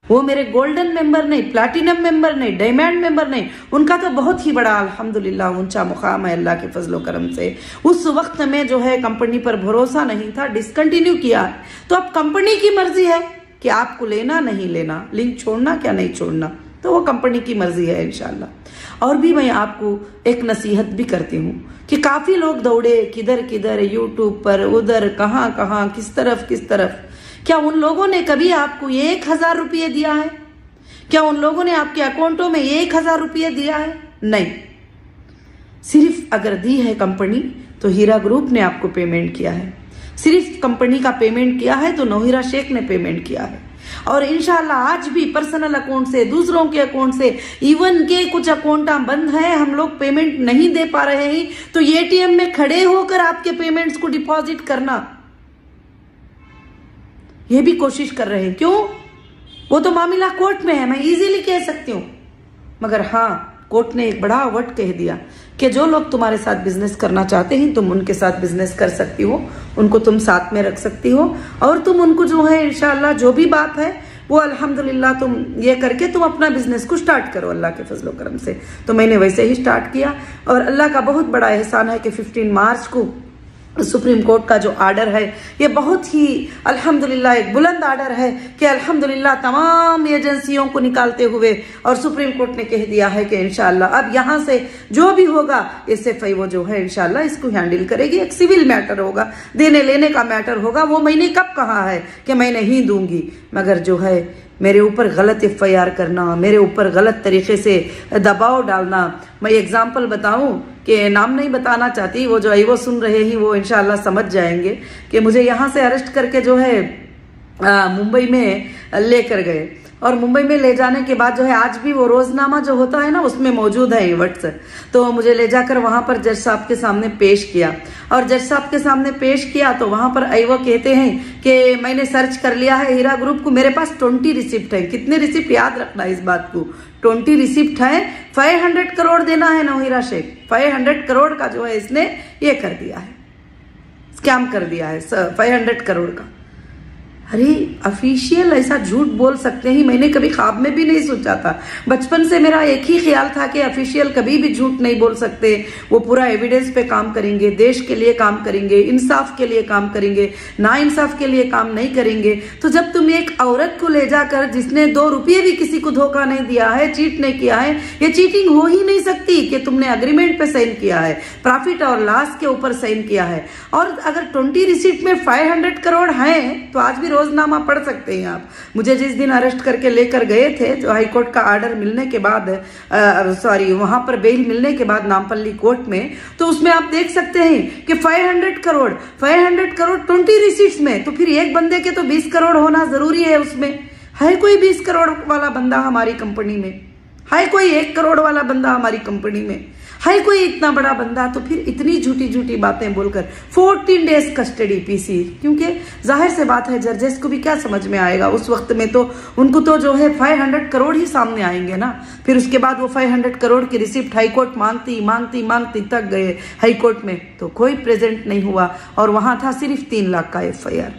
वो मेरे golden member नहीं, प्लैटिनम मेंबर नहीं, डायमंड मेंबर नहीं, उनका तो बहुत ही बड़ा अल्हम्दुलिल्लाह ऊंचा मुकाम है अल्लाह के फजलो करम से। उस वक्त में जो है कंपनी पर भरोसा नहीं था, डिसकंटिन्यू किया है। तो अब कंपनी की मर्जी है कि आपको लेना नहीं लेना, लिंक छोड़ना क्या नहीं छोड़ना, तो वो कंपनी की मर्जी है इंशाल्लाह। और भी मैं आपको एक नसीहत भी करती हूँ कि काफी लोग दौड़े किधर किधर, यूट्यूब पर, उधर, कहाँ कहाँ, किस तरफ। क्या उन लोगों ने कभी आपको 1000 रुपये दिया है? क्या उन लोगों ने आपके अकाउंटों में 1000 रुपये दिया है? नहीं। सिर्फ अगर दी है कंपनी तो हीरा ग्रुप ने आपको पेमेंट किया है। सिर्फ कंपनी का पेमेंट किया है तो नौहिरा शेख ने पेमेंट किया है। और इंशाल्लाह आज भी पर्सनल अकाउंट से, दूसरों के अकाउंट से, इवन के कुछ अकाउंट बंद है, हम लोग पेमेंट नहीं दे पा रहे हैं, तो एटीएम में खड़े होकर आपके पेमेंट्स को डिपॉजिट करना, ये भी कोशिश कर रहे हैं। क्यों? वो तो मामला कोर्ट में है, मैं इजीली कह सकती हूँ, मगर हाँ, कोर्ट ने एक बड़ा वर्ड कह दिया कि जो लोग तुम्हारे साथ बिजनेस करना चाहते हैं तुम उनके साथ बिजनेस कर सकती हो, उनको तुम साथ में रख सकती हो, और तुम उनको जो है इंशाल्लाह जो भी बात है वो अल्हम्दुलिल्लाह तुम ये करके तुम अपना बिजनेस को स्टार्ट करो अल्लाह के फजलो करम से। तो मैंने वैसे ही स्टार्ट किया, और अल्लाह का बहुत बड़ा एहसान है कि 15 मार्च को सुप्रीम कोर्ट का जो आर्डर है ये बहुत ही अल्हम्दुलिल्लाह एक बुलंद आर्डर है कि अल्हम्दुलिल्लाह तमाम एजेंसियों को निकालते हुए और सुप्रीम कोर्ट ने कह दिया है कि इंशाल्लाह अब यहाँ से जो भी होगा SFI वो जो है इंशाल्लाह इसको हैंडल करेगी। एक सिविल मैटर होगा, देने लेने का मैटर होगा। वो मैंने कब कहा है कि मैं नहीं दूंगी, मगर जो है मेरे ऊपर गलत FIR करना, मेरे ऊपर गलत तरीके से दबाव डालना। मैं एग्जाम्पल बताऊं कि नाम नहीं बताना चाहती, वो जो है वो सुन रहे ही वो इंशाल्लाह समझ जाएंगे कि मुझे यहाँ से अरेस्ट करके जो है मुंबई में लेकर गए, और मुंबई में ले जाने के बाद जो है आज भी वो रोजनामा जो होता है ना उसमें मौजूद है वर्ड्स। तो मुझे ले जाकर वहां पर जज साहब के सामने पेश किया, और जज साहब के सामने पेश किया तो वहां पर वो कहते हैं कि मैंने सर्च कर लिया है हीरा ग्रुप को, मेरे पास 20 रिसिप्ट है। कितने रिसिप्ट याद रखना इस बात को, 20 रिसिप्ट है। 500 करोड़ देना है नौहिरा शेख, 500 करोड़ का जो है इसने ये कर दिया है, स्कैम कर दिया है 500 करोड़ का। अरे ऑफिशियल ऐसा झूठ बोल सकते हैं, मैंने कभी ख्वाब में भी नहीं सोचा था। बचपन से मेरा एक ही ख्याल था कि ऑफिशियल कभी भी झूठ नहीं बोल सकते, वो पूरा एविडेंस पे काम करेंगे, देश के लिए काम करेंगे, इंसाफ के लिए काम करेंगे, ना इंसाफ के लिए काम नहीं करेंगे। तो जब तुम एक औरत को ले जाकर जिसने 2 रुपये भी किसी को धोखा नहीं दिया है, चीट नहीं किया है, ये चीटिंग हो ही नहीं सकती कि तुमने अग्रीमेंट पे साइन किया है, प्रॉफिट और लॉस के ऊपर साइन किया है। और अगर 20 रिसीट में 500 करोड़ है तो आज भी रोजनामा पढ़ सकते हैं आप। मुझे जिस दिन अरेस्ट करके लेकर गए थे, जो हाईकोर्ट का आर्डर मिलने के बाद वहां पर बेल मिलने के बाद नामपल्ली कोर्ट में, तो उसमें आप देख सकते हैं कि 500 करोड़ 20 रिसीट्स में, तो फिर एक बंदे के तो 20 करोड़ होना जरूरी है। उसमें है कोई 20 करोड़ वाला बंदा हमारी कंपनी में? है कोई 1 करोड़ वाला बंदा हमारी कंपनी में? है कोई इतना बड़ा बंदा? तो फिर इतनी झूठी झूठी बातें बोलकर 14 डेज कस्टडी PC, क्योंकि जाहिर से बात है जजेस को भी क्या समझ में आएगा उस वक्त में, तो उनको तो जो है 500 करोड़ ही सामने आएंगे ना। फिर उसके बाद वो 500 करोड़ की रिसिप्ट हाईकोर्ट मांगती तक गए हाईकोर्ट में, तो कोई प्रेजेंट नहीं हुआ, और वहां था सिर्फ 3 लाख का FIR।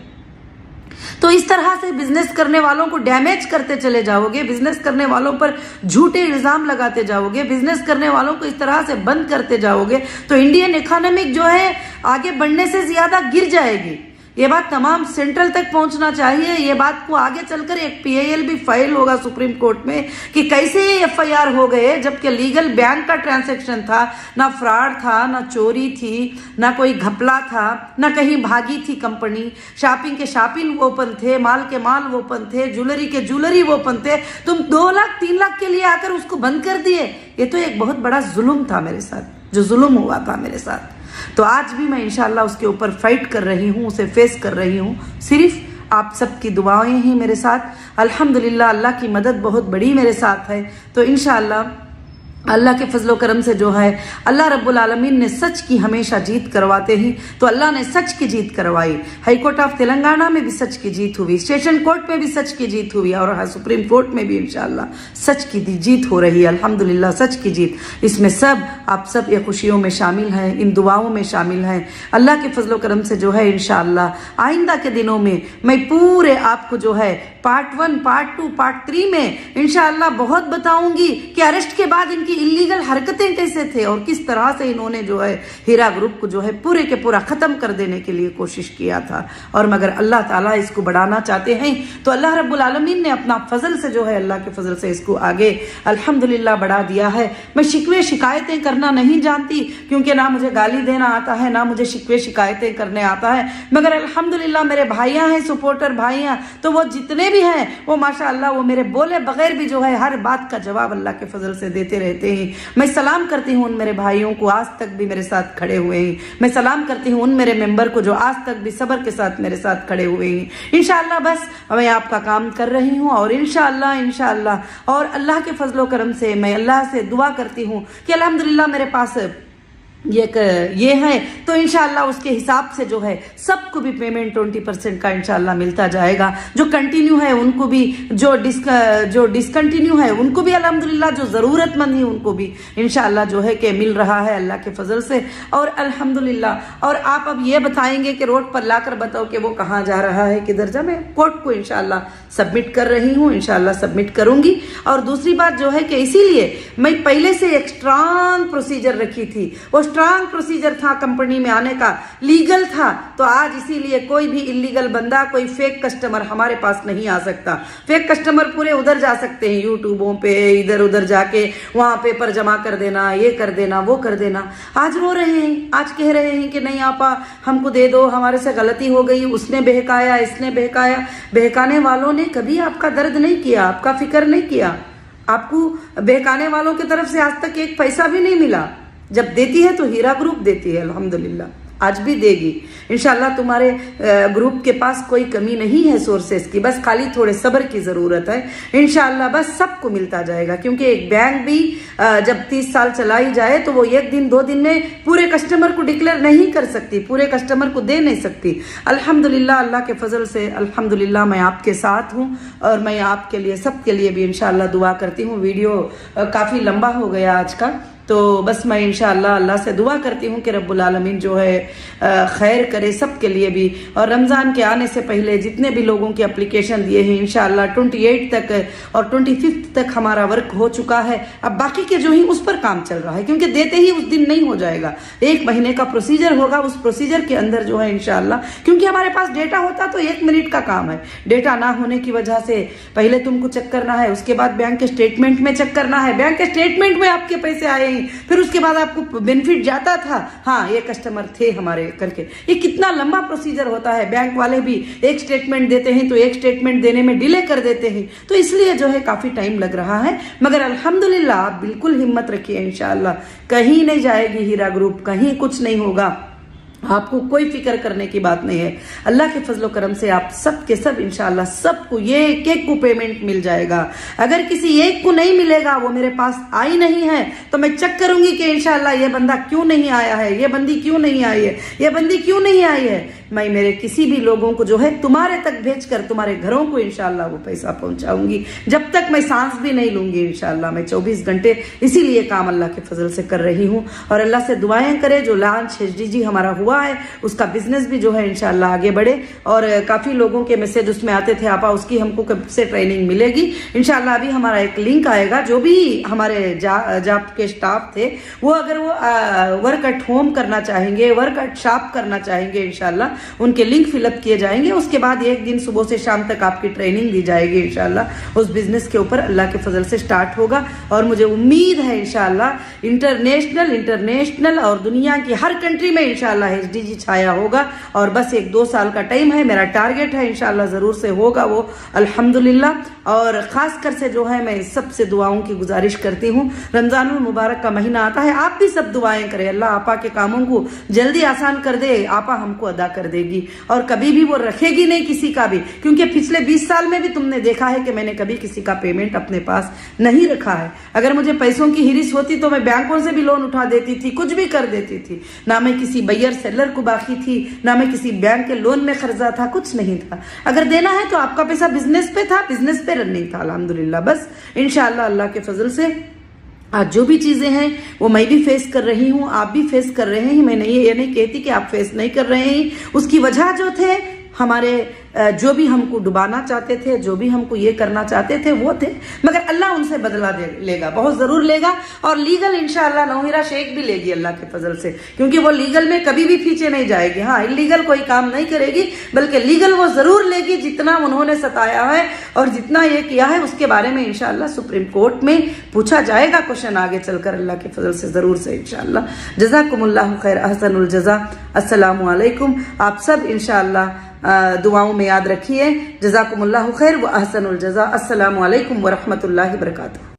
तो इस तरह से बिजनेस करने वालों को डैमेज करते चले जाओगे, बिजनेस करने वालों पर झूठे इल्जाम लगाते जाओगे, बिजनेस करने वालों को इस तरह से बंद करते जाओगे, तो इंडियन इकोनॉमिक जो है आगे बढ़ने से ज्यादा गिर जाएगी। ये बात तमाम सेंट्रल तक पहुंचना चाहिए। ये बात को आगे चलकर एक PIL भी फाइल होगा सुप्रीम कोर्ट में कि कैसे ये FIR हो गए, जबकि लीगल बैंक का ट्रांजैक्शन था, ना फ्रॉड था, ना चोरी थी, ना कोई घपला था, ना कहीं भागी थी कंपनी। शॉपिंग के शॉपिंग ओपन थे, माल के माल ओपन थे, ज्वेलरी के ज्वेलरी ओपन थे। तुम 2 लाख 3 लाख के लिए आकर उसको बंद कर दिए। ये तो एक बहुत बड़ा जुल्म था मेरे साथ, जो जुल्म हुआ था मेरे साथ। तो आज भी मैं इंशाल्लाह उसके ऊपर फाइट कर रही हूँ, उसे फेस कर रही हूँ। सिर्फ आप सबकी दुआएं ही मेरे साथ, अल्हम्दुलिल्लाह अल्लाह की मदद बहुत बड़ी मेरे साथ है। तो इंशाल्लाह अल्लाह के फजलो करम से जो है अल्लाह रब्बुल आलमीन ने सच की हमेशा जीत करवाते ही, तो अल्लाह ने सच की जीत करवाई। हाई कोर्ट ऑफ तेलंगाना में भी सच की जीत हुई, सेशन कोर्ट में भी सच की जीत हुई और सुप्रीम कोर्ट में भी इंशाअल्लाह सच की जीत हो रही है। अल्हम्दुलिल्लाह सच की जीत, इसमें सब आप सब ये खुशियों में शामिल हैं, इन दुआओं में शामिल हैं। अल्लाह के फजलो करम से जो है इंशाअल्लाह आइंदा के दिनों में मैं पूरे आपको जो है पार्ट 1, पार्ट 2, पार्ट 3 में इंशाअल्लाह बहुत बताऊंगी कि अरेस्ट के बाद इनकी इलीगल हरकतें कैसे थे और किस तरह से इन्होंने जो है हीरा ग्रुप को जो है पूरे के पूरा खत्म कर देने के लिए कोशिश किया था। और मगर अल्लाह ताला इसको बढ़ाना चाहते हैं तो अल्लाह रब्बुल आलमीन ने अपना फजल से जो है अल्लाह के फजल से इसको आगे अल्हम्दुलिल्लाह बढ़ा दिया है। मैं शिकवे शिकायतें करना नहीं जानती, क्योंकि ना मुझे गाली देना आता है, ना मुझे शिकवे शिकायतें करने आता है, मगर अल्हम्दुलिल्लाह मेरे भाइयां हैं, सपोर्टर भाइयां, तो वो जितने भी हैं वो माशाअल्लाह वो मेरे बोले बगैर भी जो है हर बात का जवाब अल्लाह के फजल से देते रहते हैं। मैं सलाम करती हूँ उन मेरे भाइयों को आज तक भी मेरे साथ खड़े हुए हैं। मैं सलाम करती हूँ उन मेरे मेंबर को जो आज तक भी सब्र के साथ मेरे साथ खड़े हुए हैं। इंशाअल्लाह बस मैं आपका काम कर रही हूँ और इंशाअल्लाह और अल्लाह के फजलो करम से मैं अल्लाह से दुआ करती हूँ कि अल्हम्दुलिल्लाह मेरे पास ये है तो इंशाअल्लाह उसके हिसाब से जो है सबको भी पेमेंट 20% का इंशाअल्लाह मिलता जाएगा। जो कंटिन्यू है उनको भी, जो डिसकंटिन्यू है उनको भी अल्हम्दुलिल्लाह, जो ज़रूरतमंद है उनको भी इंशाअल्लाह जो है कि मिल रहा है अल्लाह के फजल से और अल्हम्दुलिल्लाह। और आप अब ये बताएंगे कि रोड पर लाकर बताओ कि वो कहाँ जा रहा है, किधर जा, मैं कोर्ट को इंशाअल्लाह सबमिट कर रही हूँ, इंशाअल्लाह सबमिट करूंगी। और दूसरी बात जो है कि इसीलिए मैं पहले से एक स्ट्रांग प्रोसीजर रखी थी, वो स्ट्रांग प्रोसीजर था कंपनी में आने का, लीगल था, तो आज इसीलिए कोई भी इलीगल बंदा, कोई फेक कस्टमर हमारे पास नहीं आ सकता। फेक कस्टमर पूरे उधर जा सकते हैं, यूट्यूबों पे इधर उधर जाके वहां पेपर जमा कर देना, ये कर देना, वो कर देना। आज रो रहे हैं, आज कह रहे हैं कि नहीं आपा हमको दे दो, हमारे से गलती हो गई, उसने बहकाया, इसने बहकाया। बहकाने वालों ने कभी आपका दर्द नहीं किया, आपका फिक्र नहीं किया, आपको बहकाने वालों की तरफ से आज तक एक पैसा भी नहीं मिला। जब देती है तो हीरा ग्रुप देती है, अल्हम्दुलिल्लाह आज भी देगी इंशाल्लाह। तुम्हारे ग्रुप के पास कोई कमी नहीं है सोर्सेस की, बस खाली थोड़े सब्र की जरूरत है। इंशाल्लाह बस सबको मिलता जाएगा, क्योंकि एक बैंक भी जब 30 साल चलाई जाए तो वो 1 दिन 2 दिन में पूरे कस्टमर को डिक्लेयर नहीं कर सकती, पूरे कस्टमर को दे नहीं सकती। अल्हम्दुलिल्लाह अल्लाह के फजल से अल्हम्दुलिल्लाह मैं आपके साथ हूँ और मैं आपके लिए सबके लिए भी इंशाल्लाह दुआ करती हूँ। वीडियो काफी लंबा हो गया आज का, तो बस मैं इंशाअल्लाह अल्लाह से दुआ करती हूँ कि रब्बुल आलमीन जो है खैर करे सबके लिए भी। और रमज़ान के आने से पहले जितने भी लोगों की एप्लीकेशन दिए हैं इंशाअल्लाह 28 तक और 25 तक हमारा वर्क हो चुका है। अब बाकी के जो ही उस पर काम चल रहा है, क्योंकि देते ही उस दिन नहीं हो जाएगा, 1 महीने का प्रोसीजर होगा। उस प्रोसीजर के अंदर जो है इंशाअल्लाह, क्योंकि हमारे पास डेटा होता तो 1 मिनट का काम है, डेटा ना होने की वजह से पहले तुमको चेक करना है, उसके बाद बैंक के स्टेटमेंट में चेक करना है, बैंक के स्टेटमेंट में आपके पैसे आए, फिर उसके बाद आपको बेनिफिट जाता था, हाँ ये कस्टमर थे हमारे करके। ये कितना लंबा प्रोसीजर होता है। बैंक वाले भी एक स्टेटमेंट देते हैं तो एक स्टेटमेंट देने में डिले कर देते हैं, तो इसलिए जो है काफी टाइम लग रहा है। मगर अल्हम्दुलिल्लाह आप बिल्कुल हिम्मत रखिए, इंशाअल्लाह कहीं नहीं जाएगी हीरा ग्रुप, कहीं कुछ नहीं होगा, आपको कोई फिक्र करने की बात नहीं है। अल्लाह के फजलो करम से आप सब के सब इंशाअल्लाह सबको ये एक को पेमेंट मिल जाएगा। अगर किसी एक को नहीं मिलेगा, वो मेरे पास आई नहीं है, तो मैं चेक करूंगी कि इंशाअल्लाह ये बंदा क्यों नहीं आया है, ये बंदी क्यों नहीं आई है, ये बंदी क्यों नहीं आई है। मैं मेरे किसी भी लोगों को जो है तुम्हारे तक भेजकर तुम्हारे घरों को इंशाअल्लाह वो पैसा पहुंचाऊंगी। जब तक मैं सांस भी नहीं लूंगी इंशाअल्लाह मैं 24 घंटे इसीलिए काम अल्लाह के फजल से कर रही हूँ। और अल्लाह से दुआएं करे, जो लॉन्च HDG हमारा हुआ है उसका बिजनेस भी जो है इंशाअल्लाह आगे बढ़े। और काफी लोगों के मैसेज उसमें आते थे, आपा उसकी हमको कब से ट्रेनिंग मिलेगी। इंशाअल्लाह अभी हमारा एक लिंक आएगा, जो भी हमारे जाप के स्टाफ थे वो अगर वो वर्क एट होम करना चाहेंगे, वर्क एट शॉप करना चाहेंगे, इंशाअल्लाह उनके लिंक फिलअप किए जाएंगे। उसके बाद 1 दिन सुबह से शाम तक आपकी ट्रेनिंग दी जाएगी इंशाअल्लाह। उस बिजनेस के ऊपर अल्लाह के फजल से स्टार्ट होगा और मुझे उम्मीद है इंशाअल्लाह इंटरनेशनल और दुनिया की हर कंट्री में इंशाअल्लाह HDG छाया होगा। और बस 1-2 साल का टाइम है, मेरा टारगेट है, इंशाअल्लाह जरूर से होगा वो, अल्हम्दुलिल्लाह। और खास कर से जो है मैं सबसे दुआओं की गुजारिश करती हूँ। रमजानुल मुबारक का महीना आता है, आप भी सब दुआएं करें, अल्लाह आपा के कामों को जल्दी आसान कर दे, आपा हमको अदा कर कर देगी और कभी भी वो रखेगी नहीं किसी का भी, क्योंकि पिछले 20 साल में भी तुमने देखा है कि मैंने कभी किसी का पेमेंट अपने पास नहीं रखा है। अगर मुझे पैसों की हिरिस होती तो मैं बैंकों से भी लोन उठा देती थी, कुछ भी कर देती थी। ना मैं किसी बायर सेलर को बाकी थी, ना मैं किसी बैंक के लोन में कर्जा था, कुछ नहीं था। अगर देना है तो आपका पैसा बिजनेस पे था, बिजनेस पे रनिंग था अल्हम्दुलिल्लाह। बस इंशाअल्लाह अल्लाह के फजल से आज जो भी चीजें हैं वो मैं भी फेस कर रही हूँ, आप भी फेस कर रहे हैं। मैं ये नहीं कहती कि आप फेस नहीं कर रहे हैं। उसकी वजह जो थे हमारे जो भी हमको डुबाना चाहते थे, जो भी हमको ये करना चाहते थे वो थे, मगर अल्लाह उनसे बदला लेगा, बहुत जरूर लेगा। और लीगल इंशाअल्लाह नौहिरा शेख भी लेगी अल्लाह के फजल से, क्योंकि वो लीगल में कभी भी पीछे नहीं जाएगी। हाँ, इलीगल कोई काम नहीं करेगी, बल्कि लीगल वो जरूर लेगी। जितना उन्होंने सताया है और जितना ये किया है उसके बारे में इंशाअल्लाह सुप्रीम कोर्ट में पूछा जाएगा क्वेश्चन आगे चलकर अल्लाह के फजल से जरूर से इंशाअल्लाह। जज़ाकुमुल्लाहु खैर, अहसनुल जज़ा। अस्सलामु अलैकुम। आप सब इंशाअल्लाह दुआओं में याद रखिए। जज़ाकुमुल्लाहु खैर व अहसनुल जज़ा। अस्सलामु अलैकुम व रहमतुल्लाहि व बरकातुहू।